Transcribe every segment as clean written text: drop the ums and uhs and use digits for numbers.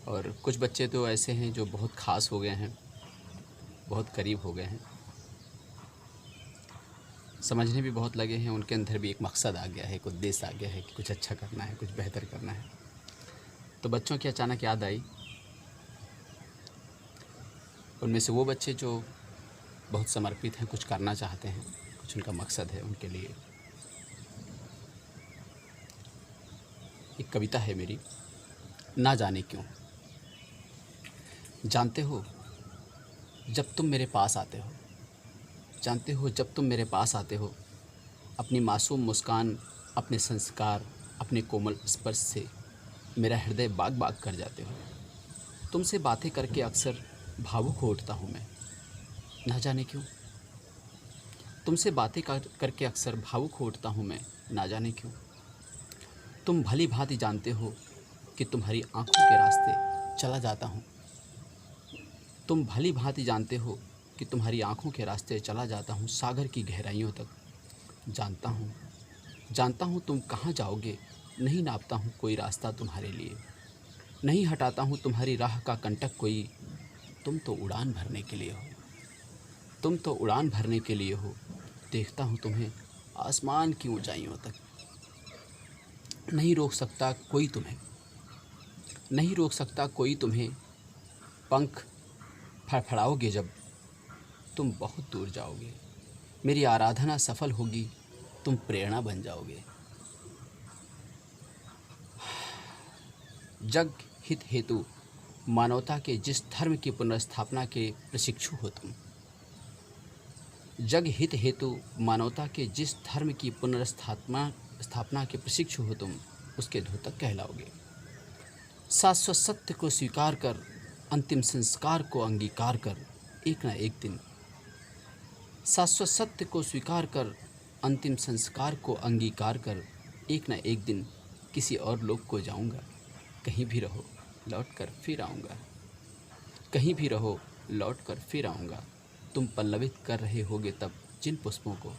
और कुछ बच्चे तो ऐसे हैं जो बहुत ख़ास हो गए हैं, बहुत करीब हो गए हैं, समझने भी बहुत लगे हैं। उनके अंदर भी एक मकसद आ गया है, एक उद्देश्य आ गया है कि कुछ अच्छा करना है, कुछ बेहतर करना है। तो बच्चों की अचानक याद आई, उनमें से वो बच्चे जो बहुत समर्पित हैं, कुछ करना चाहते हैं, कुछ उनका मकसद है उनके लिए। एक कविता है मेरी, ना जाने क्यों। जानते हो जब तुम मेरे पास आते हो, जानते हो जब तुम मेरे पास आते हो, अपनी मासूम मुस्कान, अपने संस्कार, अपने कोमल स्पर्श से मेरा हृदय बाग बाग कर जाते हो। तुमसे बातें करके अक्सर भावुक हो उठता हूँ मैं, ना जाने क्यों। तुमसे बातें करके अक्सर भावुक हो उठता हूँ मैं, ना जाने क्यों। तुम भली भांति जानते हो कि तुम्हारी आंखों के रास्ते चला जाता हूँ। तुम भली भांति जानते हो कि तुम्हारी आंखों के रास्ते चला जाता हूँ, सागर की गहराइयों तक। जानता हूँ तुम कहाँ जाओगे, नहीं नापता हूँ कोई रास्ता तुम्हारे लिए, नहीं हटाता हूँ तुम्हारी राह का कंटक कोई। तुम तो उड़ान भरने के लिए हो, तुम तो उड़ान भरने के लिए हो। देखता हूँ तुम्हें आसमान की ऊंचाइयों तक। नहीं रोक सकता कोई तुम्हें, नहीं रोक सकता कोई तुम्हें। पंख फड़फड़ाओगे जब, तुम बहुत दूर जाओगे। मेरी आराधना सफल होगी, तुम प्रेरणा बन जाओगे। जग हित हेतु मानवता के जिस धर्म की पुनर्स्थापना के प्रशिक्षु हो तुम, जग हित हेतु मानवता के जिस धर्म की स्थापना के प्रशिक्षु हो तुम, उसके द्योतक कहलाओगे। शाश्वत सत्य को स्वीकार कर, अंतिम संस्कार को अंगीकार कर, एक न एक दिन। शाश्वत सत्य को स्वीकार कर, अंतिम संस्कार को अंगीकार कर, एक न एक दिन किसी और लोक को जाऊंगा। कहीं भी रहो लौट कर फिर आऊँगा, कहीं भी रहो लौट कर फिर आऊँगा। तुम पल्लवित कर रहे होगे तब जिन पुष्पों को,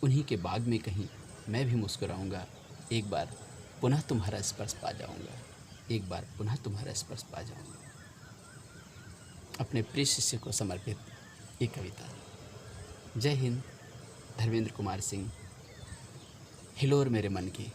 उन्हीं के बाग में कहीं मैं भी मुस्कुराऊँगा। एक बार पुनः तुम्हारा स्पर्श पा जाऊँगा, एक बार पुनः तुम्हारा स्पर्श पा जाऊँगा। अपने प्रिय शिष्य को समर्पित एक कविता। जय हिंद। धर्मेंद्र कुमार सिंह, हिलोर मेरे मन की।